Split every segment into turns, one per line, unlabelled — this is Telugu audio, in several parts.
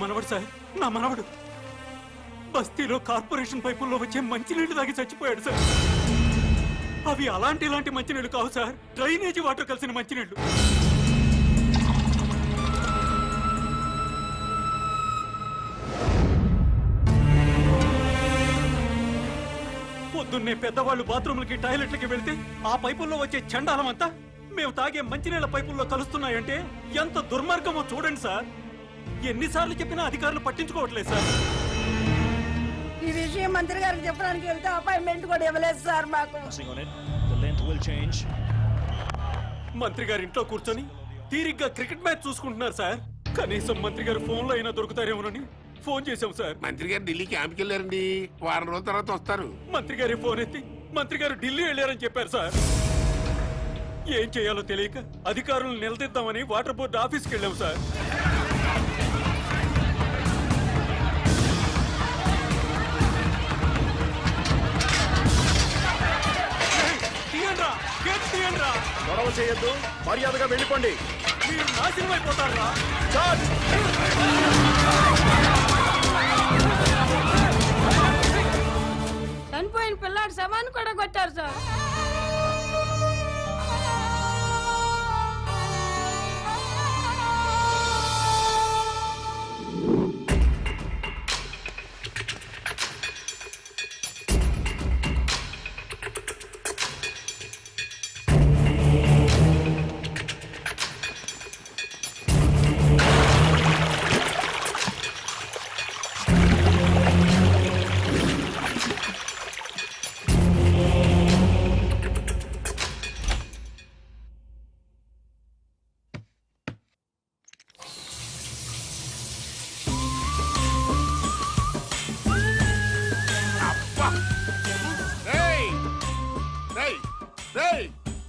మనవడు సార్, నా మనవడు బస్తీలో కార్పొరేషన్ పైపుల్లో వచ్చే మంచినీళ్లు తాగి చచ్చిపోయాడు సార్. అవి ఇలాంటి మంచినీళ్లు కావు సార్, డ్రైనేజీ వాటర్ కలిసిన మంచినీళ్లు. పొద్దున్నే పెద్దవాళ్ళు బాత్రూమ్లకి టాయిలెట్లకి వెళ్తే ఆ పైపుల్లో వచ్చే చండాలం అంతా మేము తాగే మంచినీళ్ల పైపుల్లో కలుస్తున్నాయంటే ఎంత దుర్మార్గమో చూడండి సార్. ఎన్నిసార్లు చెప్పినా అధికారులు పట్టించుకోవట్లేదు సార్.
ఈ విషయం మంత్రి గారికి చెప్పడానికి వెళ్తే అపాయింట్మెంట్ కూడా ఇవ్వలేదు సార్ మాకు.
మంత్రి గారు ఇంట్లో కూర్చొని తీరిగ్గా క్రికెట్ మ్యాచ్ చూసుకుంటున్నారు సార్. కనీసం మంత్రి గారు ఫోన్లో అయినా దొరుకుతారేమోనని ఫోన్ చేశాం సార్.
మంత్రి గారు ఢిల్లీ క్యాంప్కి వెళ్ళారండి, వారం రోజుల తర్వాత వస్తారు.
మంత్రి గారి ఫోన్ ఎత్తి మంత్రి గారు ఢిల్లీ వెళ్ళారని చెప్పారు సార్. ఏం చేయాలో తెలియక అధికారులను నిలదీద్దామని వాటర్ బోర్డు ఆఫీస్కి వెళ్ళాం సార్.
గొడవ చేయొద్దు, మర్యాదగా వెళ్ళిపోండి.
మీరు నాశనం అయిపోతారా?
చనిపోయిన పిల్లాడి సమాన్ కూడా కొట్టారు సార్.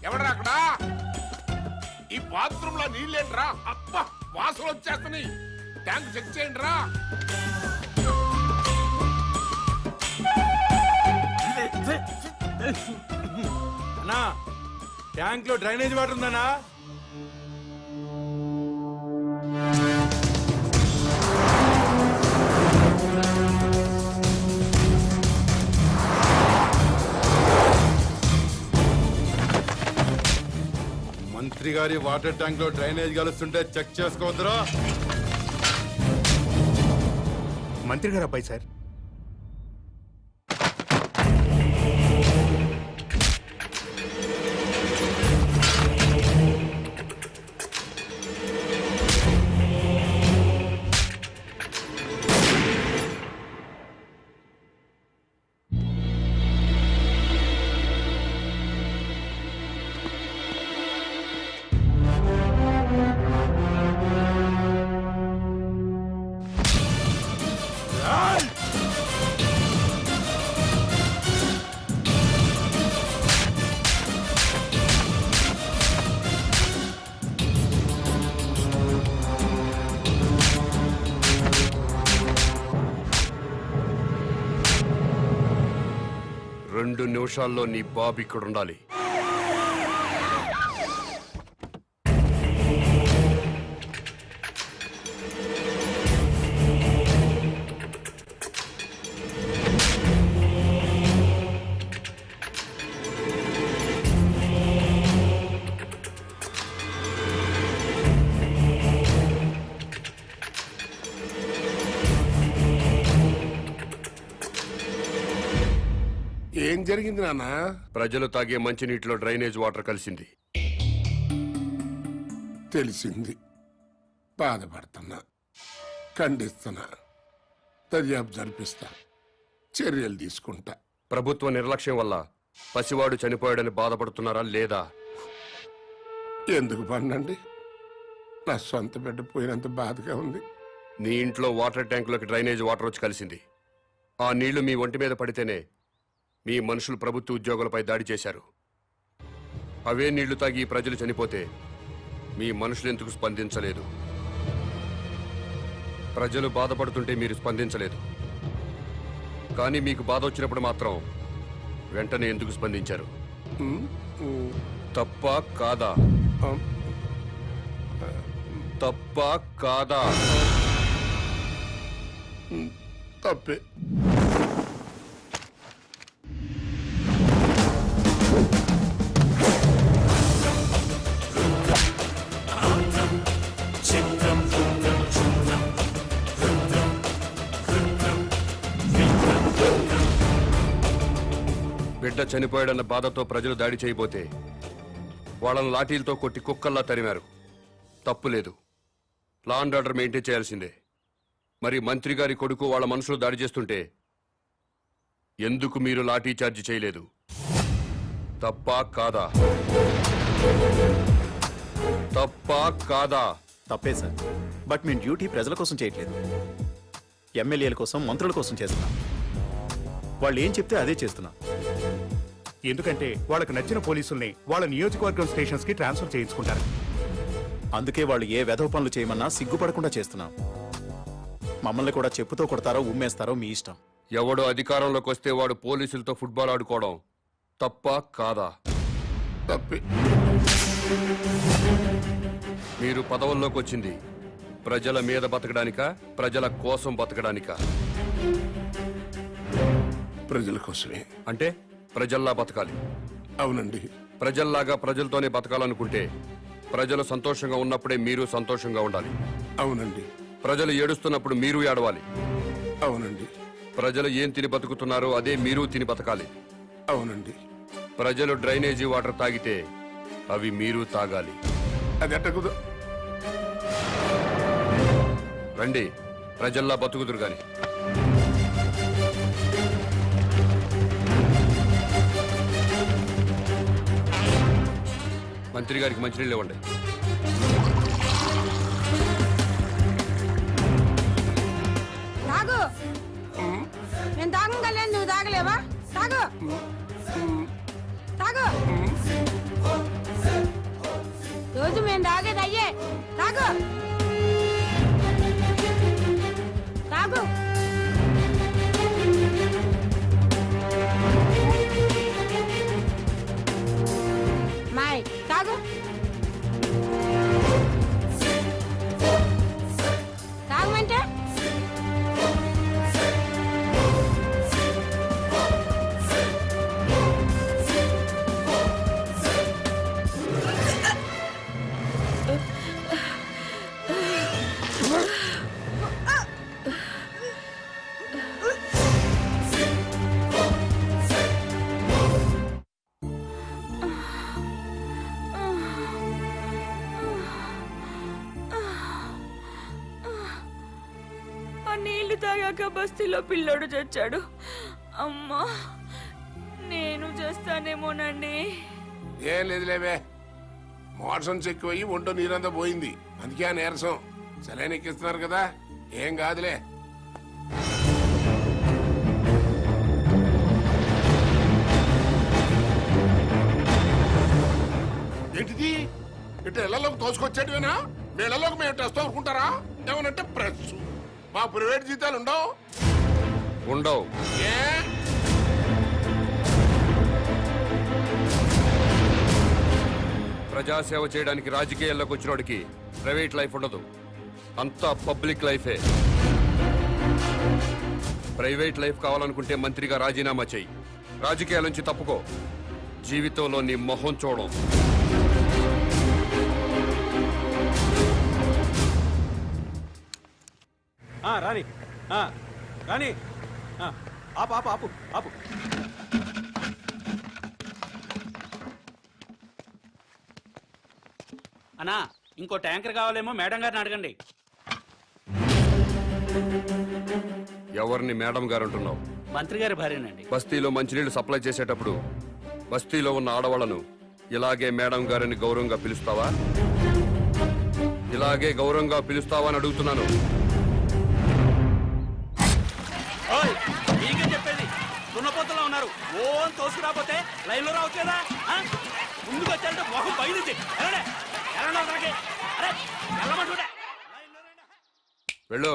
ఎవడరా అక్కడ? ఈ బాత్రూమ్ లో నీళ్ళేంట్రా? అబ్బా, వాసన వచ్చేస్తున్నాయి. ట్యాంక్ చెక్ చేయండి రా.
అన్నా, ట్యాంక్ లో డ్రైనేజ్ వాటర్ ఉందన్నా? మంత్రి గారి వాటర్ ట్యాంక్ లో డ్రైనేజ్ కలుస్తుంటే చెక్ చేసుకోవద్దురా.
మంత్రి గారు అబ్బాయి సార్.
రెండు నిమిషాల్లో నీ బాబు ఇక్కడ ఉండాలి.
ఏం జరిగింది నాన్న?
ప్రజలు తాగే మంచినీటిలో డ్రైనేజ్ వాటర్ కలిసింది.
తెలిసింది. బాధపడుతున్నా, ఖండిస్తున్నా, దర్యాప్తు జరిపిస్తా, చర్యలు తీసుకుంటా.
ప్రభుత్వ నిర్లక్ష్యం వల్ల పసివాడు చనిపోయాడని బాధపడుతున్నారా లేదా?
ఎందుకు పన్నండి? నా సొంత బిడ్డ పోయినంత బాధగా ఉంది.
నీ ఇంట్లో వాటర్ ట్యాంకులోకి డ్రైనేజ్ వాటర్ వచ్చి కలిసింది. ఆ నీళ్లు మీ ఒంటి మీద పడితేనే మీ మనుషులు ప్రభుత్వ ఉద్యోగులపై దాడి చేశారు. అవే నీళ్లు తాగి ప్రజలు చనిపోతే మీ మనుషులు ఎందుకు స్పందించలేదు? ప్రజలు బాధపడుతుంటే మీరు స్పందించలేదు, కానీ మీకు బాధ వచ్చినప్పుడు మాత్రం వెంటనే ఎందుకు స్పందించారు? తప్ప కాదా? తప్ప కాదా?
తప్పే.
బిడ్డ చనిపోయాడన్న బాధతో ప్రజలు దాడి చేయబోతే వాళ్ళని లాఠీలతో కొట్టి కుక్కల్లా తరిమారు. తప్పు లేదు, లా అండ్ ఆర్డర్ మెయింటైన్ చేయాల్సిందే. మరి మంత్రి గారి కొడుకు వాళ్ళ మనుషులు దాడి చేస్తుంటే ఎందుకు మీరు లాఠీ చార్జ్ చేయలేదు? తప్పా కాదా? తప్పా కాదా?
తప్పే సార్. బట్ మేము డ్యూటీ ప్రజల కోసం చేయట్లేదు, ఎమ్మెల్యేల కోసం, మంత్రుల కోసం చేస్తున్నాం. వాళ్ళు ఏం చెప్తే అదే చేస్తున్నాం.
ఎందుకంటే వాళ్ళకి నచ్చిన పోలీసుల్ని వాళ్ళ నియోజకవర్గం స్టేషన్స్ కి ట్రాన్స్ఫర్ చేయించుకుంటారు.
అందుకే వాళ్ళు ఏ వెధవ పనులు చేయమన్నా సిగ్గుపడకుండా చేస్తున్నాం. మమ్మల్ని కూడా చెప్పుతో కొడతారో ఉమ్మేస్తారో మీ ఇష్టం.
ఎవడో అధికారంలోకి వస్తే వాడు పోలీసులతో ఫుట్బాల్ ఆడుకోవడం తప్పా కాదా?
తప్పే.
మీరు పదవుల్లోకి వచ్చింది ప్రజల మీద బతకడానికా, ప్రజల కోసం బతకడానికా?
ప్రజల కోసమే.
అంటే ప్రజల్లా బతకాలి.
అవునండి.
ప్రజల్లాగా ప్రజలతోనే బతకాలనుకుంటే ప్రజలు సంతోషంగా ఉన్నప్పుడే మీరు సంతోషంగా ఉండాలి.
అవునండి.
ప్రజలు ఏడుస్తున్నప్పుడు మీరు ఏడవాలి.
అవునండి.
ప్రజలు ఏం తిని బతుకుతున్నారో అదే మీరు తిని బతకాలి.
అవునండి.
ప్రజలు డ్రైనేజీ వాటర్ తాగితే అవి మీరు తాగాలి.
అది ఎట్టకుదు.
రండి, ప్రజల్లా బతుకుదురు గాని. మంత్రి గారికి మంచినీళ్ళు ఇవ్వండి.
తాగు. నేను తాగగలను, నువ్వు తాగలేవా? తాగు తాగు. రోజు మేము తాగేది అయ్యే. తాగు తాగు. మాయ్ తాగు. తాగమంటే
నీళ్లు తాగాక బస్తీలో పిల్లోడు చచ్చాడు. అమ్మా, నేను చేస్తానేమోనండి.
ఏం లేదులేవే, మోషన్స్ ఎక్కువయ్యి ఒంటో నీరంతా పోయింది. అందుకే ఆ నీరసం. సెలైన్ ఎక్కిస్తున్నారు కదా, ఏం కాదులే. ఏంటిది? ఇటు ఇళ్లలోకి తోసుకొచ్చేటివేనా? మీ ఇళ్లలోకి మేము టెస్ట్ అనుకుంటారా? ఏమనంటే ప్రెస్. మా ప్రైవేట్ జీతాలు ఉండవు.
ఉండవు.
ఏ
ప్రజాసేవ చేయడానికి రాజకీయాల్లోకి వచ్చినోడికి ప్రైవేట్ లైఫ్ ఉండదు, అంతా పబ్లిక్ లైఫే. ప్రైవేట్ లైఫ్ కావాలనుకుంటే మంత్రిగా రాజీనామా చెయ్యి, రాజకీయాల నుంచి తప్పుకో, జీవితంలో నీ మొహం చూడం.
రాని రాని, ఆపు ఆపు ఆపు ఆపు.
అన్నా, ఇంకో ట్యాంకర్ కావాలేమో మేడం గారిని అడగండి.
ఎవరిని మేడం గారు అంటున్నావు?
మంత్రి గారి భార్యనండి.
బస్తీలో మంచినీళ్లు సప్లై చేసేటప్పుడు బస్తీలో ఉన్న ఆడవాళ్లను ఇలాగే మేడం గారిని గౌరవంగా పిలుస్తావా? ఇలాగే గౌరవంగా పిలుస్తావా అని అడుగుతున్నాను.
మీకే చెప్పేది, దున్నపోతలో ఉన్నారు. ఓ అని తోసుకురాపోతే లైన్ లో రావట్లేదా? ముందుకు వచ్చారంటే మొహం బయలుది.
వెళ్ళు.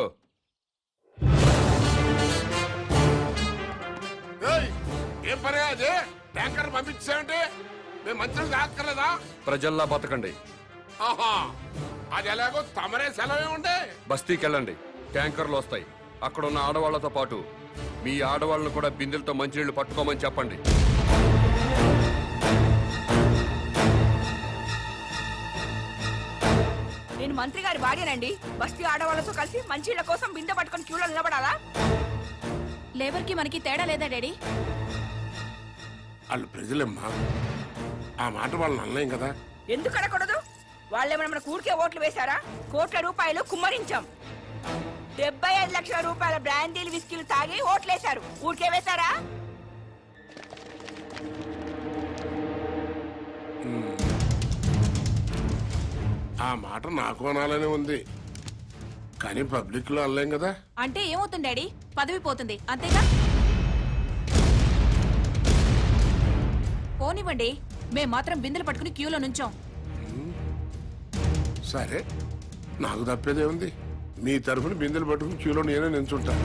ఏం పని అదే? ట్యాంకర్ పంపించామంటే మేము మంచిగా తాక్కర్లేదా?
ప్రజల్లా బతకండి.
ఆహా, అది ఎలాగో తమరే సెలవే ఉండే.
బస్తీకి వెళ్ళండి, ట్యాంకర్లు వస్తాయి. అక్కడ ఉన్న ఆడవాళ్లతో పాటు మీ ఆడవాళ్ళను కూడా బిందెలతో మంచినీళ్లు పట్టుకోమని చెప్పండి.
నేను మంత్రి గారి భార్యనండి. బస్తీ ఆడవాళ్ళతో కలిసి మంచిళ్ళ కోసం బిందె పట్టుకొని క్యూలో నిలబడాలా? లేబర్కి మనకి తేడా లేదా డాడీ?
వాళ్ళు ప్రజలమ్మా, ఆ మాట వాళ్ళని అనలేం కదా.
ఎందుకు అడగకూడదు? వాళ్ళేమైనా మన ఊరికే ఓట్లు వేశారా? కోట్ల రూపాయలు కుమ్మరించాం. 75 లక్షల రూపాయల బ్రాండీలు విస్కీలు తాగి ఓట్లేశారు. ఊరికే వేశారా?
ఆ మాట నాకు అనాలనే ఉంది, కానీ పబ్లిక్ లో అనలేం కదా.
అంటే ఏమవుతుంది డాడీ? పదవి పోతుంది అంతేగా? పోనివ్వండి, మేం మాత్రం బిందెలు పట్టుకుని క్యూలో నుంచాం.
సరే, నాకు తప్పేదే ఉంది. మీ తరఫున బిందెలు పట్టుకుని క్యూలో నేనే నించుంటా.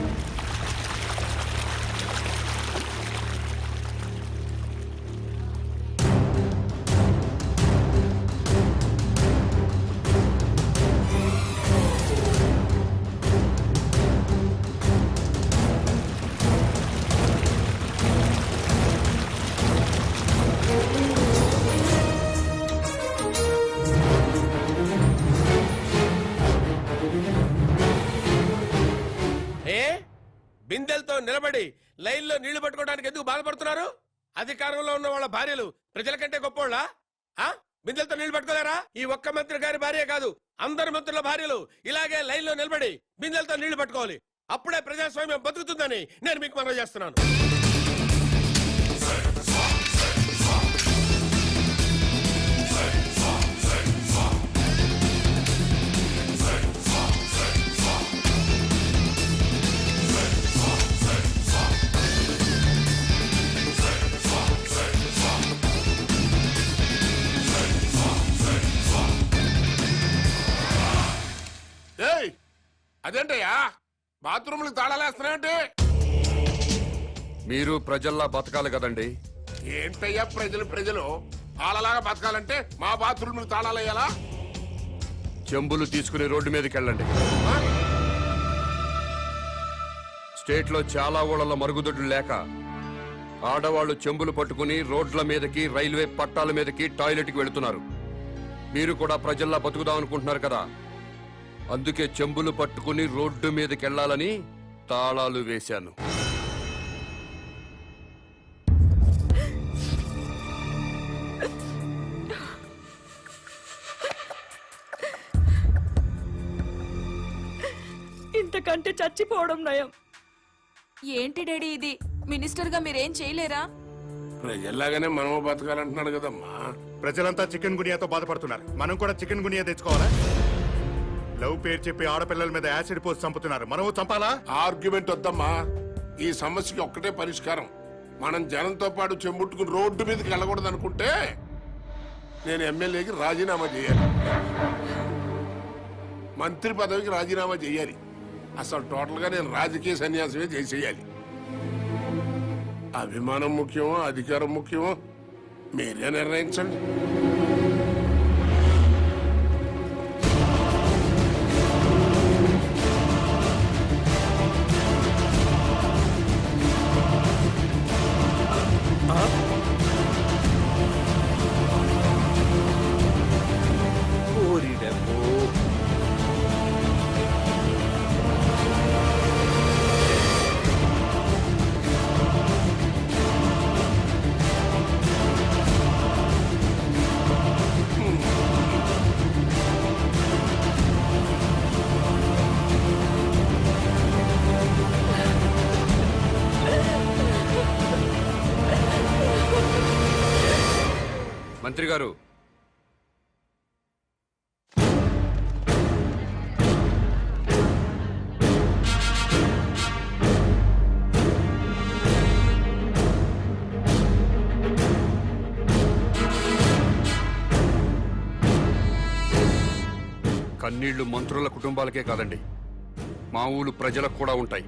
బిందెలతో నిలబడి లైన్లో నీళ్లు పట్టుకోవడానికి ఎందుకు బాధపడుతున్నారు? అధికారంలో ఉన్న వాళ్ళ భార్యలు ప్రజల కంటే గొప్పోళ్ళ? బిందెలతో నీళ్లు పట్టుకోలేరా? ఈ ఒక్క మంత్రి గారి భార్య కాదు, అందరు మంత్రుల భార్యలు ఇలాగే లైన్లో నిలబడి బిందెలతో నీళ్లు పట్టుకోవాలి. అప్పుడే ప్రజాస్వామ్యం బతుకుతుందని నేను మీకు మనవి చేస్తున్నాను.
అదేంటయ్యా, బాత్రూమ్లకు తాళాలేస్తున్నాయంటే?
మీరు ప్రజల్లా బతకాలి కదండి.
ఏంటయ్యా ప్రజలు వాళ్ళలాగా బతకాలంటే మా బాత్రూమ్లకు తాళాలేయాలా?
చెంబులు తీసుకుని రోడ్డు మీదకి వెళ్ళండి. స్టేట్ లో చాలా ఊళ్ళలో మరుగుదొడ్లు లేక ఆడవాళ్లు చెంబులు పట్టుకుని రోడ్ల మీదకి, రైల్వే పట్టాల మీదకి, టాయిలెట్కి వెళుతున్నారు. మీరు కూడా ప్రజల్లా బతుకుదాం అనుకుంటున్నారు కదా, అందుకే చెంబులు పట్టుకుని రోడ్డు మీదకి వెళ్ళాలని తాళాలు వేశాను.
ఇంతకంటే చచ్చిపోవడం నయం. ఏంటి డాడీ ఇది? మినిస్టర్ గా మీరేం చేయలేరా?
ప్రజల్లాగానే మనము బతకాలంటున్నాడు కదమ్మా.
ప్రజలంతా చికెన్ గునియాతో బాధపడుతున్నారు, మనం కూడా చికెన్ గునియా తెచ్చుకోవాలా? లవ్ పేరు చెప్పి ఆడపిల్లల మీద యాసిడ్ పోసి చంపుతున్నారు, మనము చంపాలా?
ఆర్గ్యుమెంట్ వద్దమ్మా, ఈ సమస్యకి ఒక్కటే పరిష్కారం. మనం జనంతో పాటు చెంబుట్టుకుని రోడ్డు మీదకి వెళ్ళకూడదు అనుకుంటే నేను ఎమ్మెల్యేకి రాజీనామా చేయాలి, మంత్రి పదవికి రాజీనామా చేయాలి, అసలు టోటల్ గా నేను రాజకీయ సన్యాసమే చేసేయాలి. అభిమానం ముఖ్యమో అధికారం ముఖ్యమో మీరే నిర్ణయించండి.
మంత్రి గారు, కన్నీళ్లు మంత్రుల కుటుంబాలకే కాదండి, మా ఊళ్ళు ప్రజలకు కూడా ఉంటాయి,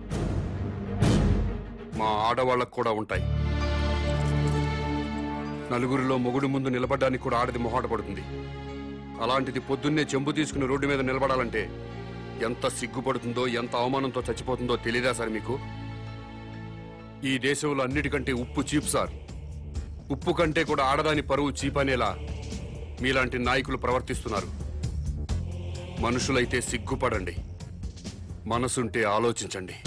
మా ఆడవాళ్లకు కూడా ఉంటాయి. నలుగురిలో మొగుడు ముందు నిలబడడానికి కూడా ఆడది మొహాట పడుతుంది. అలాంటిది పొద్దున్నే చెంబు తీసుకుని రోడ్డు మీద నిలబడాలంటే ఎంత సిగ్గుపడుతుందో ఎంత అవమానంతో చచ్చిపోతుందో తెలీదా సార్ మీకు? ఈ దేశంలో అన్నిటికంటే ఉప్పు చీప్ సార్. ఉప్పు కంటే కూడా ఆడదాని పరువు చీప్ అనేలా మీలాంటి నాయకులు ప్రవర్తిస్తున్నారు. మనుషులైతే సిగ్గుపడండి, మనసుంటే ఆలోచించండి.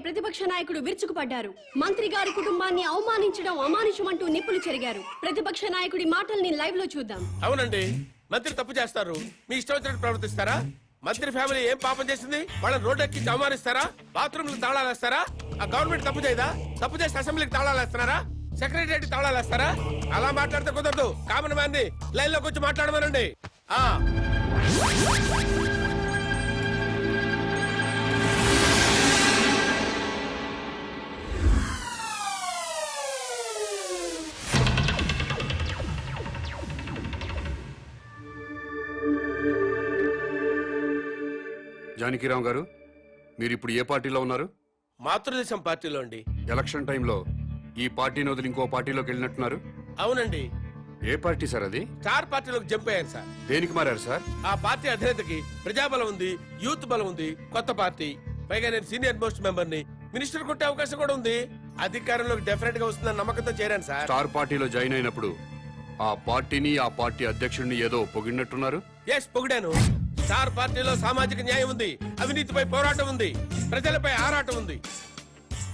ప్రతిపక్ష నాయకుడు విరుచుకుపడ్డారు. మంత్రి గారి కుటుంబాన్ని అవమానించడం అమానుషమంటూ నిప్పులు చెరిగారు. ప్రతిపక్ష నాయకుడి మాటల్ని లైవ్ లో చూద్దాం.
అవునండి, మంత్రి తప్పు చేస్తారు, మీ ఇష్టం వచ్చినట్టు ప్రవర్తిస్తారా? మంత్రి ఫ్యామిలీ ఏం పాపం చేసింది? వాళ్ళని రోడ్డెక్కి అవమానిస్తారా? బాత్రూమ్లకు తాళాలు వేస్తారా? ఆ గవర్నమెంట్ తప్పు చేయదా? తప్పు చేసి అసెంబ్లీకి తాళాలు వేస్తున్నారా? సెక్రటరీ తాళాలు వేస్తారా? అలా మాట్లాడితే కుదరదు. కామన్ మ్యాన్ ని లైన్ లోకి వచ్చి మాట్లాడమనండి.
జానకిరామ్ గారు, మీరు ఇప్పుడు ఏ పార్టీలో ఉన్నారు?
మాతృదేశం పార్టీలో అండి.
ఎలక్షన్ టైంలో ఈ పార్టీని వదిలి ఇంకో పార్టీలోకి వెళ్ళినట్టున్నారు.
అవునండి.
ఏ పార్టీ సార్ అది?
స్టార్ పార్టీలోకి జంప్ అయ్యాను సార్.
దేనికి మారారు సార్?
ఆ పార్టీ అధినేతకి ప్రజాబలం ఉంది, యూత్ బలం ఉంది, కొత్త పార్టీ. పైగా నేను సీనియర్ మోస్ట్ మెంబర్ ని, మినిస్టర్ కొట్టే అవకాశం కూడా ఉంది. అధికారంలోకి డెఫినెట్ గా వస్తుందని నమ్మకంతో చేరాను సార్.
స్టార్ పార్టీలో జాయిన్ అయినప్పుడు ఆ పార్టీని ఆ పార్టీ అధ్యక్షుడిని ఏదో పొగిడినట్టున్నారు.
ఎస్, పొగిడాను. స్టార్ పార్టీలో సామాజిక న్యాయం ఉంది, అవినీతిపై పోరాటం ఉంది, ప్రజలపై ఆరాటం ఉంది.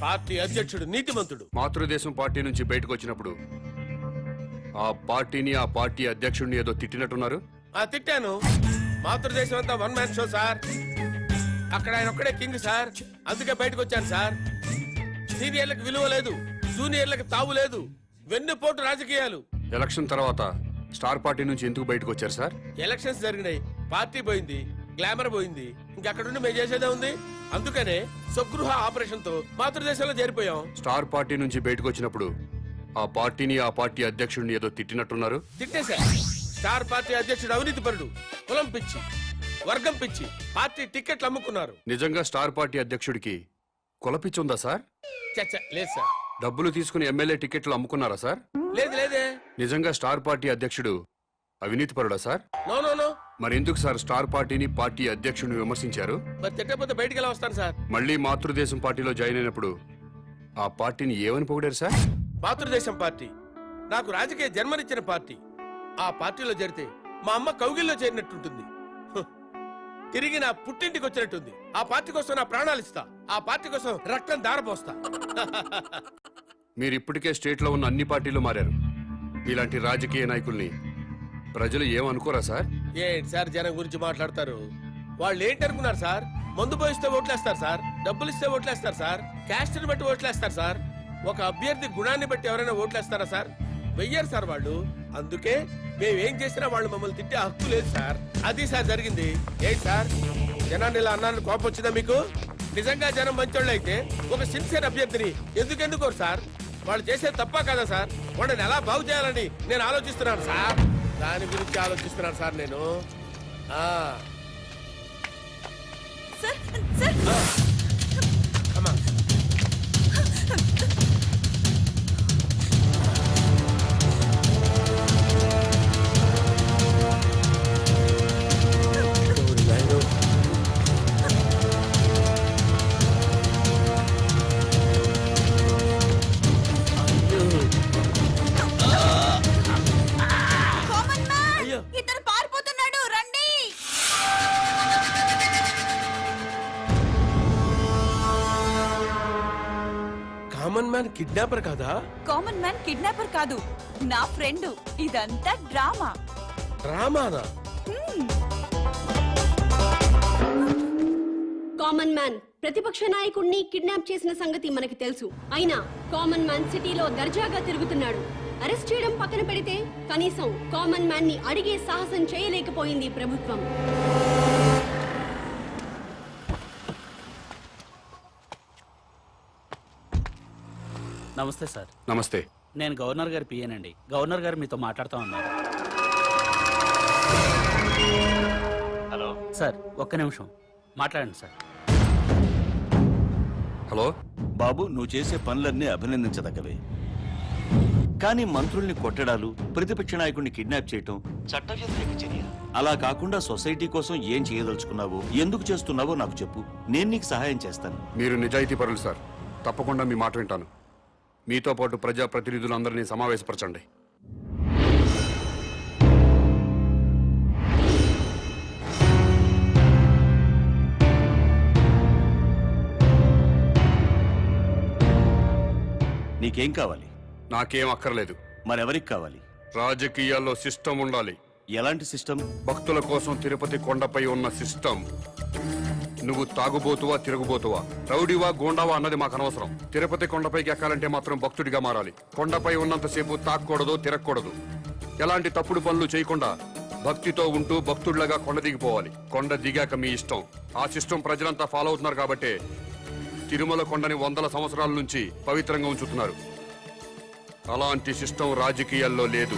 పార్టీ అధ్యక్షుడు నీతిమంతుడు.
మాతృదేశం పార్టీ నుంచి బయటకు వచ్చినప్పుడు ఆ పార్టీని ఆ పార్టీ అధ్యక్షుడిని ఏదో తిట్టినట్టున్నారు.
తిట్టాను. మాతృదేశం అంతా వన్ మ్యాన్ షో సార్. అక్కడ ఆయన ఒక్కడే కింగ్ సార్. అందుకే బయటకు వచ్చాను సార్. సీనియర్లకు విలువ లేదు, జూనియర్లకు తావు లేదు, వెన్నుపోటు రాజకీయాలు.
ఎలక్షన్ తర్వాత స్టార్ పార్టీ నుంచి ఎందుకు బయటకు వచ్చారు సార్?
ఎలక్షన్స్ జరిగినాయి, పార్టీ పోయింది, గ్లామర్ పోయింది, ఇంకక్కడుండి మేము చేసేదే ఉంది. అందుకనే స్వగృహ ఆపరేషన్ తో మాతృదేశంలో చేరిపోయాం.
స్టార్ పార్టీ నుంచి బయటకు వచ్చినప్పుడు ఆ పార్టీని ఆ పార్టీ అధ్యక్షుడిని ఏదో తిట్టినట్టున్నారు.
తిట్టేశా. స్టార్ పార్టీ అధ్యక్షుడు అవినీతి పరుడు, కులం పిచ్చి, వర్గం పిచ్చి, పార్టీ టికెట్లు అమ్ముకున్నారు.
నిజంగా స్టార్ పార్టీ అధ్యక్షుడికి కులపిచ్చి ఉందా సార్?
లేదు సార్.
డబ్బులు తీసుకుని ఎమ్మెల్యే టికెట్లు అమ్ముకున్నారా సార్?
లేదు లేదే.
నిజంగా స్టార్ పార్టీ అధ్యక్షుడు అవినీతి పరుడా సార్?
No no no.
మరి ఎందుకు సార్ స్టార్ పార్టీని పార్టీ అధ్యక్షుడిని విమర్శించారు?
మరి తిట్టకపోతే బయటికి ఎలా వస్తాను సార్?
మళ్ళీ మాతృదేశం పార్టీలో జాయిన్ అయినప్పుడు ఆ పార్టీని ఏమని పొగిడారు సార్?
మాతృదేశం పార్టీ నాకు రాజకీయ జన్మనిచ్చిన పార్టీ. ఆ పార్టీలో చేరితే మా అమ్మ కౌగిల్లో చేరినట్టుంటుంది. తిరిగి నా పుట్టింటికి వచ్చినట్టుంది. ఆ పార్టీ కోసం నా ప్రాణాలు ఇస్తా, ఆ పార్టీ కోసం రక్తం దారపోస్తా.
మీరు ఇప్పటికే స్టేట్ లో ఉన్న అన్ని పార్టీలు మారారు. ఇలాంటి రాజకీయ నాయకుల్ని ప్రజలు ఏమనుకోరా సార్?
ఏంటి సార్ జనం గురించి మాట్లాడతారు? వాళ్ళు ఏంటనుకున్నారు సార్? మందు పోయిస్తే ఓట్లేస్తారు సార్, డబ్బులు ఇస్తే ఓట్లేస్తారు సార్, క్యాస్ట్ ని బట్టి ఓట్లేస్తారు సార్. ఒక అభ్యర్థి గుణాన్ని బట్టి ఎవరైనా ఓట్లేస్తారా సార్? వెయ్యరు సార్ వాళ్ళు. అందుకే మేమేం చేసినా వాళ్ళు మమ్మల్ని తిట్టే హక్కు లేదు సార్. అది సార్ జరిగింది. ఏంటి సార్ జనాన్ని ఇలా అన్నాను, కోపం వచ్చిందా మీకు? నిజంగా జనం మంచోళ్ళు అయితే ఒక సిన్సియర్ అభ్యర్థిని ఎందుకోరు సార్? వాళ్ళు చేసేది తప్ప కదా సార్? వాళ్ళని ఎలా బాగు చేయాలని నేను ఆలోచిస్తున్నాను సార్. దాని గురించి ఆలోచిస్తున్నాను సార్ నేను. అమ్మా
ఇతను పారిపోతున్నాడు, రండి.
కామన్ మ్యాన్ కిడ్నాపర్ కాదా?
కామన్ మ్యాన్ కిడ్నాపర్ కాదు, నా ఫ్రెండ్. ఇదంతా డ్రామా.
డ్రామానా?
కామన్ మ్యాన్ ప్రతిపక్ష నాయకుడిని కిడ్నాప్ చేసిన సంగతి మనకి తెలుసు. అయినా కామన్ మ్యాన్ సిటీలో దర్జాగా తిరుగుతున్నాడు. అరెస్ట్ చేయడం పక్కన పెడితే కనీసం కామన్ మ్యాన్ ని అడిగే సాహసం చేయలేకపోయింది ప్రభుత్వం.
నమస్తే సార్.
నమస్తే.
నేను గవర్నర్ గారి పియ్యనండి. గవర్నర్ గారు మీతో మాట్లాడుతూ ఉన్నారు. హలో సార్, ఒక్క నిమిషం మాట్లాడండి సార్.
హలో
బాబు, నువ్వు చేసే పనులన్నీ అభినందించదగ్గవే. కానీ మంత్రుల్ని కొట్టడాలు, ప్రతిపక్ష నాయకుడిని కిడ్నాప్ చేయటం చట్ట వ్యతిరేక చర్య. అలా కాకుండా సొసైటీ కోసం ఏం చేయదలుచుకున్నావో, ఎందుకు చేస్తున్నావో నాకు చెప్పు. నేను నీకు సహాయం చేస్తాను.
మీరు నిజాయితీ పరులు సార్. తప్పకుండా మీ మాట వింటాను. మీతో పాటు ప్రజా ప్రతినిధులందరినీ సమావేశపరచండి.
నీకేం కావాలి?
నాకేం అక్కర్లేదు.
మరెవరికి కావాలి?
రాజకీయాల్లో సిస్టమ్ ఉండాలి.
ఎలాంటి సిస్టమ్?
భక్తుల కోసం తిరుపతి కొండపై ఉన్న సిస్టమ్. నువ్వు తాగుబోతువా తిరుగుబోతువా, రౌడీవా గోండావా అన్నది మాకు అనవసరం. తిరుపతి కొండపైకి ఎక్కాలంటే మాత్రం భక్తుడిగా మారాలి. కొండపై ఉన్నంతసేపు తాక్కూడదు, తిరగకూడదు. ఎలాంటి తప్పుడు పనులు చేయకుండా భక్తితో ఉంటూ భక్తుడిలాగా కొండ దిగిపోవాలి. కొండ దిగాక మీ ఇష్టం. ఆ సిస్టమ్ ప్రజలంతా ఫాలో అవుతున్నారు కాబట్టే తిరుమల కొండని వందల సంవత్సరాల నుంచి పవిత్రంగా ఉంచుతున్నారు. అలాంటి సిస్టమ్ రాజకీయాల్లో లేదు.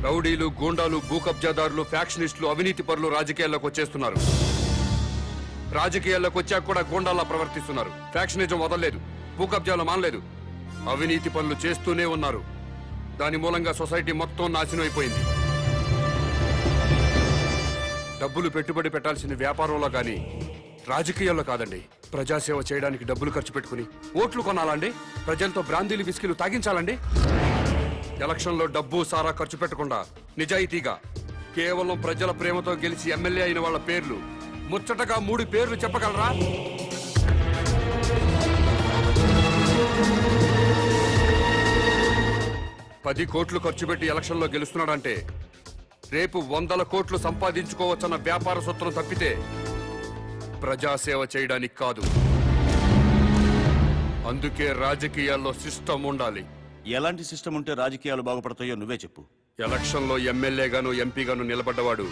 రౌడీలు, గూండాలు, భూకబ్జాదారులు, ఫ్యాక్షనిస్టులు, అవినీతి పరులు రాజకీయాల్లోకి వచ్చేస్తున్నారు. రాజకీయాల్లోకి వచ్చాక కూడా గూండాల్లా ప్రవర్తిస్తున్నారు. ఫ్యాక్షనిజం వదలలేదు, భూకబ్జాలు మానలేదు, అవినీతి పనులు చేస్తూనే ఉన్నారు. దాని మూలంగా సొసైటీ మొత్తం నాశనం అయిపోయింది. డబ్బులు పెట్టుబడి పెట్టాల్సిన వ్యాపారంలో కానీ రాజకీయాల్లో కాదండి. ప్రజాసేవ చేయడానికి డబ్బులు ఖర్చు పెట్టుకుని ఓట్లు కొనాలండి? ప్రజలతో బ్రాందీలు విస్కీలు తాగించాలండి? ఎలక్షన్లో డబ్బు సారా ఖర్చు పెట్టకుండా నిజాయితీగా కేవలం ప్రజల ప్రేమతో గెలిచి ఎమ్మెల్యే అయిన వాళ్ళ పేర్లు ముచ్చటగా 3 పేర్లు చెప్పగలరా? పది కోట్లు ఖర్చు పెట్టి ఎలక్షన్లో గెలుస్తున్నాడంటే రేపు 100 కోట్లు సంపాదించుకోవచ్చన్న వ్యాపార సూత్రం తప్పితే ప్రజాసేవ చేయడానికి కాదు. అందుకే రాజకీయాల్లో సిస్టమ్ ఉండాలి.
ఎలాంటి సిస్టమ్ ఉంటే రాజకీయాలు బాగుపడతాయో నువ్వే చెప్పు.
ఎలక్షన్లో ఎమ్మెల్యేగాను ఎంపీగాను నిలబడ్డవాడు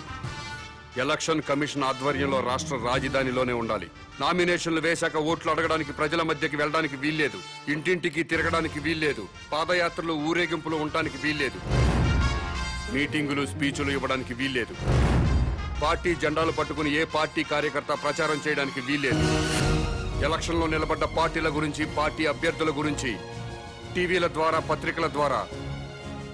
ఎలక్షన్ కమిషన్ ఆధ్వర్యంలో రాష్ట్ర రాజధానిలోనే ఉండాలి. నామినేషన్లు వేశాక ఓట్లు అడగడానికి ప్రజల మధ్యకి వెళ్ళడానికి వీల్లేదు. ఇంటింటికి తిరగడానికి వీల్లేదు. పాదయాత్రలు, ఊరేగింపులు ఉండడానికి వీల్లేదు. మీటింగులు, స్పీచులు ఇవ్వడానికి వీల్లేదు. పార్టీ జెండాలు పట్టుకుని ఏ పార్టీ కార్యకర్త ప్రచారం చేయడానికి వీల్లేదు. ఎలక్షన్లో నిలబడ్డ పార్టీల గురించి, పార్టీ అభ్యర్థుల గురించి టీవీల ద్వారా, పత్రికల ద్వారా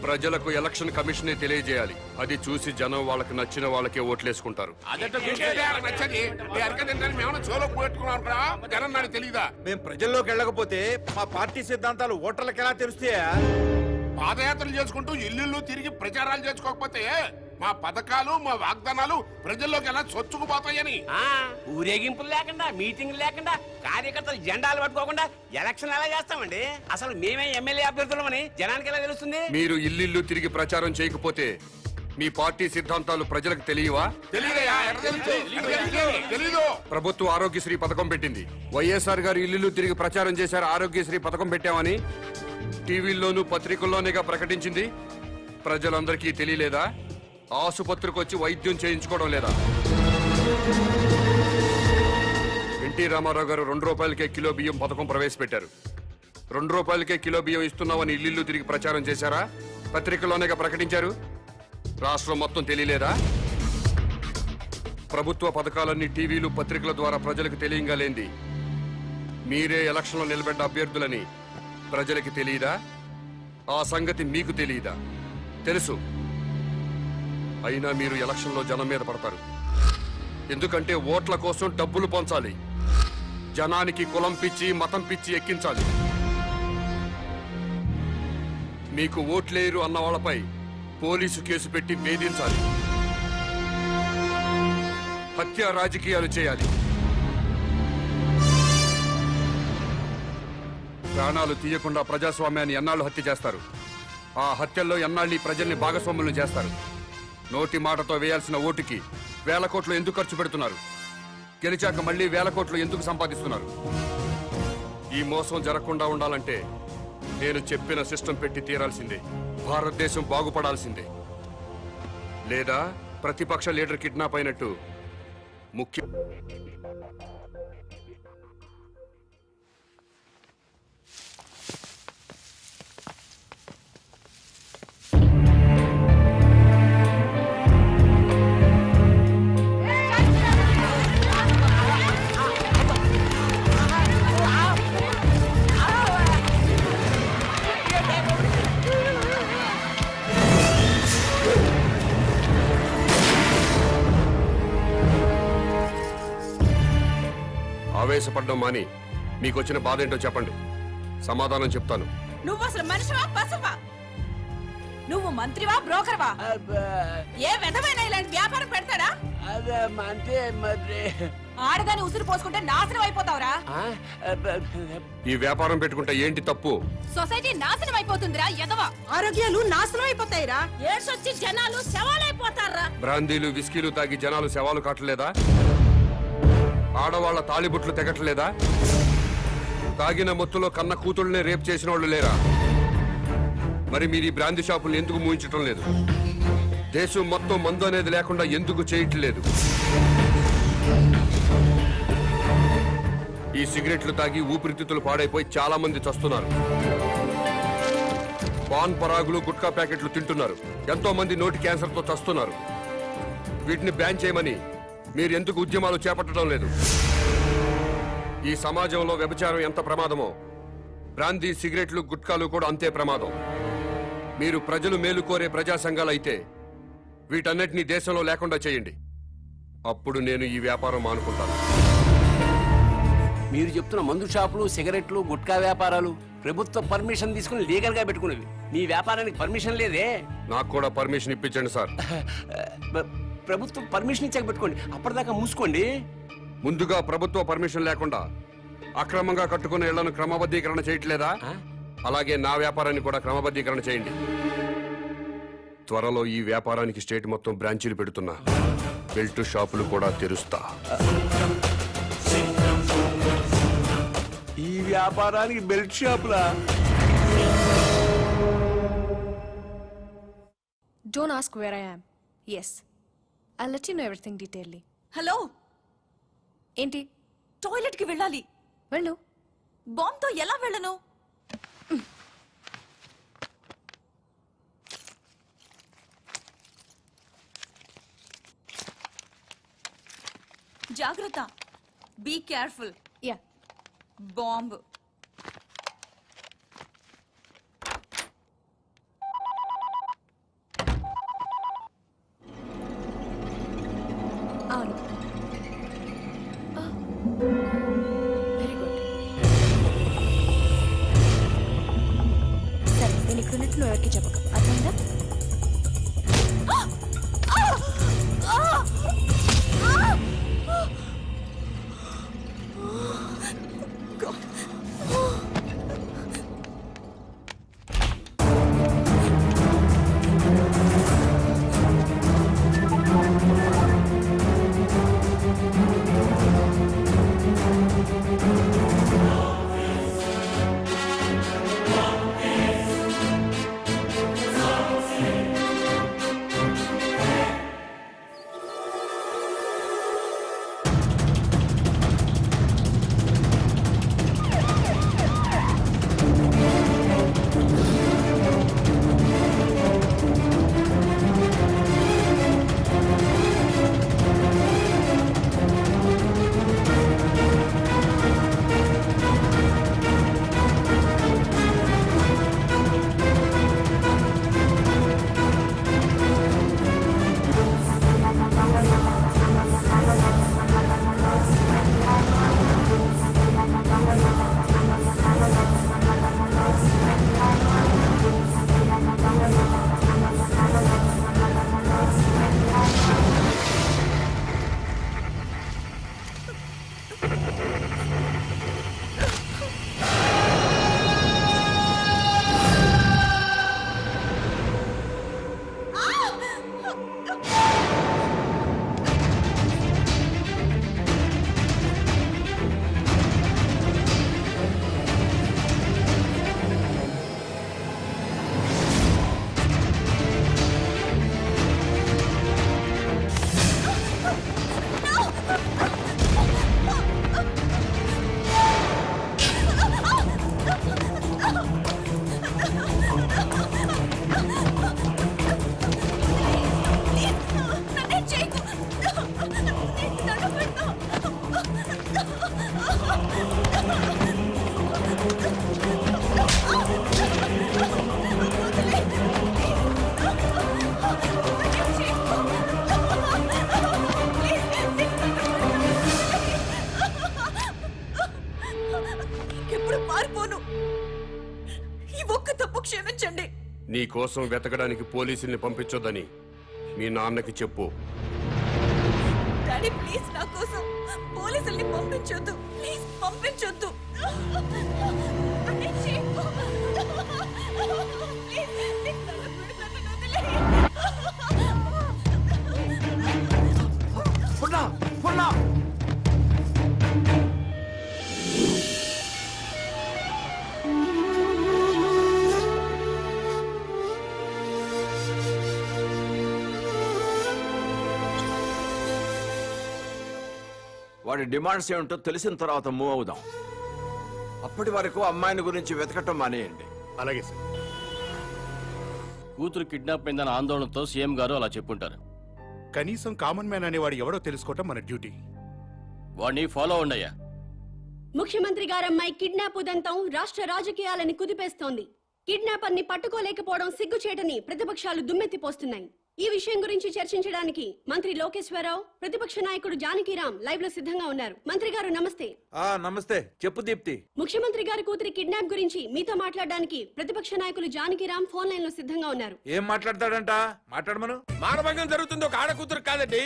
ప్రజలకు ఎలక్షన్ కమిషనే తెలియజేయాలి. అది చూసి జనం వాళ్ళకి నచ్చిన వాళ్ళకే ఓట్లేసుకుంటారు.
తెలీదా?
మేము ప్రజల్లోకి వెళ్ళకపోతే మా పార్టీ సిద్ధాంతాలు ఓటర్లకు ఎలా తెలుస్తాయా?
పాదయాత్రలు చేసుకుంటూ ఇల్లు తిరిగి ప్రచారాలు చేసుకోకపోతే మా పథకాలు, మా వాగ్దానాలు ప్రజల్లోకి ఎలా చొచ్చుకుపోతాయని.
ఊరేగింపులు లేకుండా, మీటింగ్లు లేకుండా, కార్యకర్తలు జెండాలు పట్టుకోకుండా ఎలక్షన్ ఎలా చేస్తామండి? అసలు మేమే ఎమ్మెల్యే అభ్యర్థులమని జనానికి ఎలా తెలుస్తుంది?
మీరు ఇల్లు తిరిగి ప్రచారం చేయకపోతే మీ పార్టీ సిద్ధాంతాలు ప్రజలకు తెలియవా?
తెలీదు.
ప్రభుత్వ ఆరోగ్యశ్రీ పథకం పెట్టింది. వైఎస్ఆర్ గారు ఇల్లు తిరిగి ప్రచారం చేశారు. ఆరోగ్యశ్రీ పథకం పెట్టామని టీవీల్లోనూ పత్రికల్లోనేగా ప్రకటించింది. ప్రజలందరికీ తెలియలేదా? ఆసుపత్రికి వచ్చి వైద్యం చేయించుకోవడం లేదా? ఎన్టీ రామారావు గారు 2 రూపాయలకే కిలో బియ్యం పథకం ప్రవేశపెట్టారు. 2 రూపాయలకే కిలో బియ్యం ఇస్తున్నామని ఇల్లు తిరిగి ప్రచారం చేశారా? పత్రికల్లోనేగా ప్రకటించారు. రాష్ట్రం మొత్తం తెలియలేదా? ప్రభుత్వ పథకాలన్నీ టీవీలు, పత్రికల ద్వారా ప్రజలకు తెలియంగా లేంది మీరే ఎలక్షన్లో నిలబడ్డ అభ్యర్థులని ప్రజలకి తెలియదా? ఆ సంగతి మీకు తెలియదా? తెలుసు. అయినా మీరు ఎలక్షన్లో జనం మీద పడతారు. ఎందుకంటే ఓట్ల కోసం డబ్బులు పంచాలి. జనానికి కులం పిచ్చి, మతం పిచ్చి ఎక్కించాలి. మీకు ఓట్లేరు అన్న వాళ్ళపై పోలీసు కేసు పెట్టి వేధించాలి. హత్య రాజకీయాలు చేయాలి. ప్రాణాలు తీయకుండా ప్రజాస్వామ్యాన్ని ఎన్నాళ్ళు హత్య చేస్తారు? ఆ హత్యల్లో ఎన్నాళ్ళు ప్రజల్ని భాగస్వాములను చేస్తారు? నోటి మాటతో వేయాల్సిన ఓటుకి 1000 కోట్లు ఎందుకు ఖర్చు పెడుతున్నారు? గెలిచాక మళ్ళీ 1000 కోట్లు ఎందుకు సంపాదిస్తున్నారు? ఈ మోసం జరగకుండా ఉండాలంటే నేను చెప్పిన సిస్టమ్ పెట్టి తీరాల్సిందే. భారతదేశం బాగుపడాల్సిందే. లేదా ప్రతిపక్ష లీడర్ కిడ్నాప్ అయినట్టు ముఖ్య ఆవేశపడడం మాని మీకొచ్చిన బాధ ఏంటో చెప్పండి, సమాధానం చెప్తాను.
నువ్వు అసలు మనిషివా పశువా? నువ్వు మంత్రివా బ్రోకర్వా? ఏ విధమైన ఇలాంటి వ్యాపారం పెడతాడా?
అంటే మరి
ఆడదాన్ని ఉసురు పోసుకుంటే నాశనం అయిపోతావురా.
ఈ వ్యాపారం పెట్టుకుంటే ఏంటి తప్పు?
సొసైటీ నాశనం అయిపోతుందిరా ఎదవా. ఆరోగ్యాలు నాశనం అయిపోతాయిరా. ఏడ్సొచ్చి జనాలు శవాలైపోతారా.
బ్రాందీలు విస్కీలు తాగి జనాలు శవాలు కాటలేదా? ఆడవాళ్ల తాళిబుట్లు తెగట్లేదా? తాగిన మొత్తులో కన్న కూతుళ్ళనే రేప్ చేసిన వాళ్ళు లేరా? మరి మీరు ఈ బ్రాందీ షాపులు ఎందుకు మూయించటం లేదు? దేశం మొత్తం మందు అనేది లేకుండా ఎందుకు చేయట్లేదు? ఈ సిగరెట్లు తాగి ఊపిరితిత్తులు పాడైపోయి చాలా మంది చస్తున్నారు. పాన్ పరాగులు గుట్కా ప్యాకెట్లు తింటున్నారు. ఎంతో మంది నోటి క్యాన్సర్తో చస్తున్నారు. వీటిని బ్యాన్ చేయమని మీరు ఎందుకు ఉద్యమాలు చేపట్టడం లేదు? ఈ సమాజంలో వ్యభిచారం ఎంత ప్రమాదమో బ్రాందీ సిగరెట్లు గుట్కాలు కూడా అంతే ప్రమాదం. మీరు ప్రజలు మేలు కోరే ప్రజా సంఘాలైతే వీటన్నిటినీ దేశంలో లేకుండా చేయండి. అప్పుడు నేను ఈ వ్యాపారం మానుకుంటాను.
మీరు చెప్తున్న మందు షాపులు, సిగరెట్లు, గుట్కా వ్యాపారాలు ప్రభుత్వ పర్మిషన్ తీసుకుని లీగల్ గా పెట్టుకునేవి. మీ వ్యాపారానికి పర్మిషన్ లేదే.
నాకు కూడా పర్మిషన్ ఇప్పించండి సార్.
ప్రభుత్వం పర్మిషన్ ఇచ్చాక పెట్టుకోండి, అప్పటిదాకా మూసుకోండి.
ముందుగా ప్రభుత్వ పర్మిషన్ లేకుండా అక్రమంగా కట్టుకున్న ఇళ్లను క్రమబద్ధీకరణ చేయట్లేదా? అలాగే నా వ్యాపారాన్ని కూడా క్రమబద్ధీకరణ చేయండి. త్వరలో ఈ వ్యాపారానికి స్టేట్ మొత్తం బ్రాంచీలు పెడుతున్నా. బెల్ట్ షాపులు కూడా తెరుస్తా.
ఈ వ్యాపారానికి belt షాపులా?
Don't ask where I am. Yes. I'll let you know everything detailedly.
Hello,
ఏంటి?
టాయిలెట్ కి వెళ్ళాలి.
వెళ్ళు.
బాంబ్ తో ఎలా వెళ్ళను? జాగ్రత్త. Be careful.
యా.
బాంబ్.
అవును. Very good. సరే, నేను ఇక్కడ ఉన్నట్టు నువ్వు ఎవరికి చెప్పక, అర్థమైందా?
ఎప్పుడు పారిపోను. ఈ ఒక్క తప్పు క్షమించండి.
నీ కోసం వెతకడానికి పోలీసుల్ని పంపించొద్దని మీ నాన్నకి చెప్పు.
డాడీ ప్లీజ్ నా కోసం పోలీసుల్ని పంపించొద్దు. ప్లీజ్ పంపించొద్దు.
వాడి డిమాండ్స్ ఏమిటో తెలిసిన తర్వాత మూవ్ అవుదాం. అప్పటి వరకు అమ్మాయిని గురించి వెతకటం మానేయండి.
అలాగే సార్.
కూతురు కిడ్నాప్ అయిందన్న ఆందోళనతో సీఎం గారు అలా చెప్పుంటారు.
కనీసం కామన్ మ్యాన్ అనేవాడు ఎవడో తెలుసుకోవటం మన డ్యూటీ.
వాడిని ఫాలో అవ్వండియ్యా.
ముఖ్యమంత్రి గారమ్మాయి కిడ్నాప్ ఉదంతం రాష్ట్ర రాజకీయాలని కుదిపేస్తోంది. కిడ్నాపర్ ని పట్టుకోలేకపోవడం సిగ్గుచేటని ప్రతిపక్షాలు దుమ్మెత్తిపోస్తున్నాయి. ఈ విషయం గురించి చర్చించడానికి మంత్రి లోకేశ్వరరావు, ప్రతిపక్ష నాయకుడు జానకిరాం లైవ్ లో సిద్ధంగా ఉన్నారు. మంత్రి గారు నమస్తే.
నమస్తే. చెప్పు దీప్తి.
ముఖ్యమంత్రి గారి కూతురి కిడ్నాప్ గురించి మీతో మాట్లాడడానికి ప్రతిపక్ష నాయకులు జానకిరాం ఫోన్ లైన్ లో సిద్ధంగా ఉన్నారు.
ఏం మాట్లాడతాడంట? మాట్లాడమను. మానభంగం జరుగుతుంది ఒక ఆడ కూతురు కాదండి,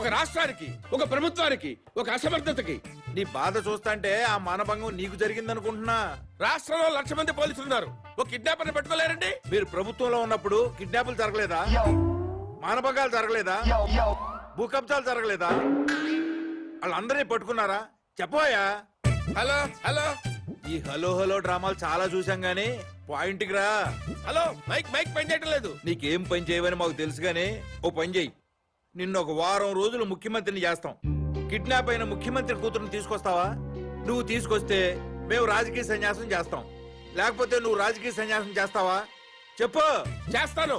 ఒక రాష్ట్రానికి, ఒక ప్రభుత్వానికి, ఒక అసమర్థతకి. నీ బాధ చూస్తాంటే ఆ మానభంగం నీకు జరిగిందనుకుంటున్నా. రాష్ట్రంలో 1,00,000 మంది పోలీసులు ఉన్నారు, ఒక కిడ్నాపర్ ని పట్టుకోలేరండి. మీరు ప్రభుత్వంలో ఉన్నప్పుడు కిడ్నాపులు జరగలేదా? మానభంగాలు జరగలేదా? భూకంపాలు జరగలేదా? వాళ్ళందరినీ పట్టుకున్నారా? చెప్పోయా. Hello hello. ఈ హలో హలో డ్రామాలు చాలా చూసాం గానీ పాయింట్ కి రా. హలో మైక్ మైక్ పని చేయటం లేదు. నీకేం పని చేయవని మాకు తెలుసు గానీ ఓ పని చెయ్యి. నిన్ను ఒక వారం రోజులు ముఖ్యమంత్రిని చేస్తాం. కిడ్నాప్ అయిన ముఖ్యమంత్రి కూతురుని తీసుకొస్తావా? నువ్వు తీసుకొస్తే మేము రాజకీయ సన్యాసం చేస్తాం, లేకపోతే నువ్వు రాజకీయ సన్యాసం చేస్తావా? చెప్పు. చేస్తాను.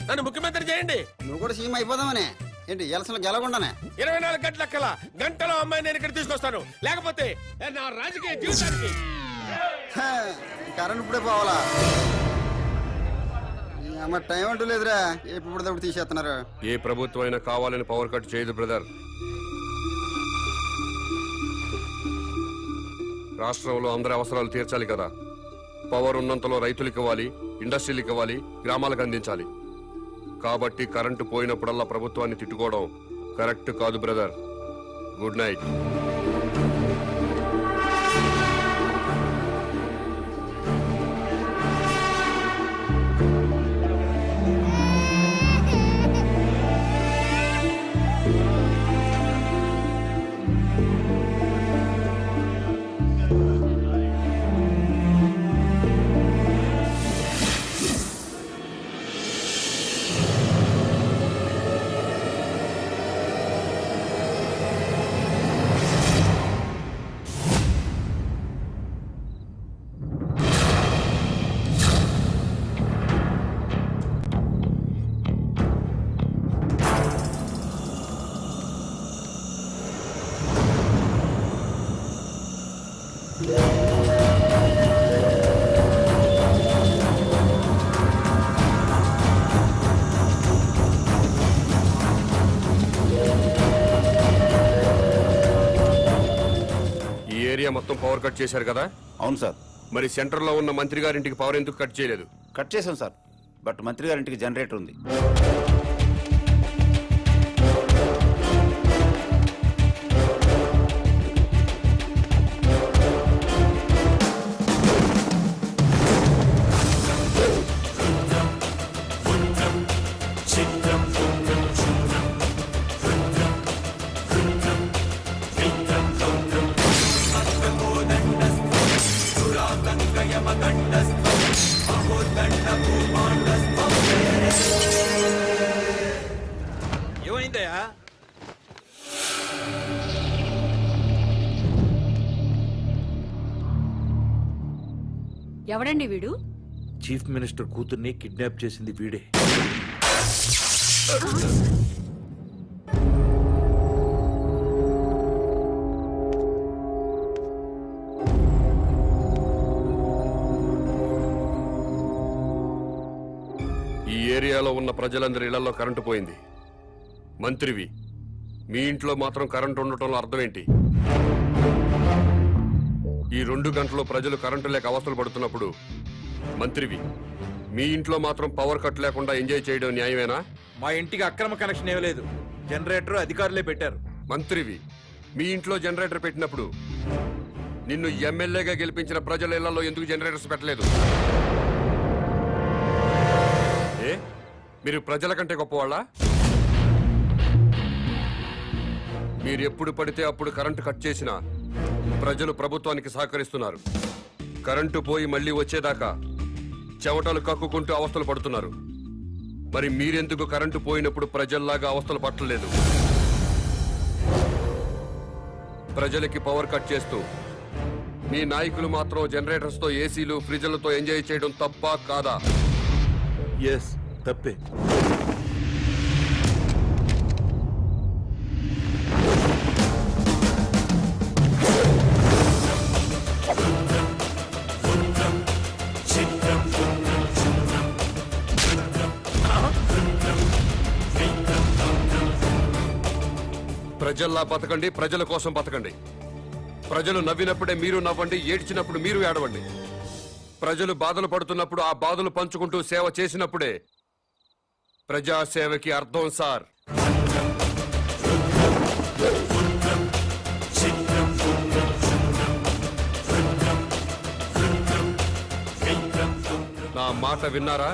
నన్ను ముఖ్యమంత్రి చేయండి.
నువ్వు కూడా సీఎం అయిపోదామనే ఏంటి? ఎలసలు గెలకుండానే
24 గంటల కల్లా గంటలో అమ్మాయి నేను ఇక్కడ తీసుకొస్తాను, లేకపోతే నా రాజకీయ జీవితానికి
కరెంట్ ఇప్పుడే పోవాలా? అమ్మ టైం అంటూ లేదురా, ఎప్పుడు తీసేస్తున్నారు.
ఏ ప్రభుత్వం అయినా కావాలని పవర్ కట్ చేయదు బ్రదర్. రాష్ట్రంలో అందరి అవసరాలు తీర్చాలి కదా. పవర్ ఉన్నంతలో రైతులకు ఇవ్వాలి, ఇండస్ట్రీలకు ఇవ్వాలి, గ్రామాలకు అందించాలి. కాబట్టి కరెంటు పోయినప్పుడల్లా ప్రభుత్వాన్ని తిట్టుకోవడం కరెక్ట్ కాదు బ్రదర్. Good night. మొత్తం పవర్ కట్ చేశారు కదా?
అవును సార్.
మరి సెంటర్ లో ఉన్న మంత్రి గారింటికి పవర్ ఎందుకు కట్ చేయలేదు?
కట్ చేశాం సార్, బట్ మంత్రి గారింటికి జనరేటర్ ఉంది.
ఏమైందయ్యా?
ఎవడండి వీడు?
చీఫ్ మినిస్టర్ కూతుర్ని కిడ్నాప్ చేసింది వీడే.
ఈ ఏరియాలో ఉన్న ప్రజలందరి ఇళ్లలో కరెంటు పోయింది. మంత్రివి, మీ ఇంట్లో మాత్రం కరెంటు ఉండటంలో అర్థం ఏంటి? ఈ 2 గంటల్లో ప్రజలు కరెంటు లేక అవస్థలు పడుతున్నప్పుడు మంత్రివి మీ ఇంట్లో మాత్రం పవర్ కట్ లేకుండా ఎంజాయ్ చేయడం న్యాయమేనా?
మా ఇంటికి అక్రమ కనెక్షన్ ఇవ్వలేదు, జనరేటర్ అధికారులే పెట్టారు.
మంత్రివి మీ ఇంట్లో జనరేటర్ పెట్టినప్పుడు నిన్ను ఎమ్మెల్యేగా గెలిపించిన ప్రజల ఇళ్లలో ఎందుకు జనరేటర్స్ పెట్టలేదు? ఏ మీరు ప్రజల కంటే గొప్పవాళ్ళ? మీరు ఎప్పుడు పడితే అప్పుడు కరెంటు కట్ చేసినా ప్రజలు ప్రభుత్వానికి సహకరిస్తున్నారు. కరెంటు పోయి మళ్ళీ వచ్చేదాకా చెమటలు కక్కుకుంటూ అవస్థలు పడుతున్నారు. మరి మీరెందుకు కరెంటు పోయినప్పుడు ప్రజల్లాగా అవస్థలు పట్టలేదు? ప్రజలకి పవర్ కట్ చేస్తూ మీ నాయకులు మాత్రం జనరేటర్స్ తో ఏసీలు ఫ్రిడ్జ్లతో ఎంజాయ్ చేయడం తప్పా కాదా?
ఎస్, తప్పే.
ప్రజల్లా బతకండి, ప్రజల కోసం బతకండి. ప్రజలు నవ్వినప్పుడే మీరు నవ్వండి, ఏడ్చినప్పుడు మీరు ఏడవండి. ప్రజలు బాధలు పడుతున్నప్పుడు ఆ బాధలు పంచుకుంటూ సేవ చేసినప్పుడే ప్రజాసేవకి అర్థం సార్. నా మాట విన్నారా?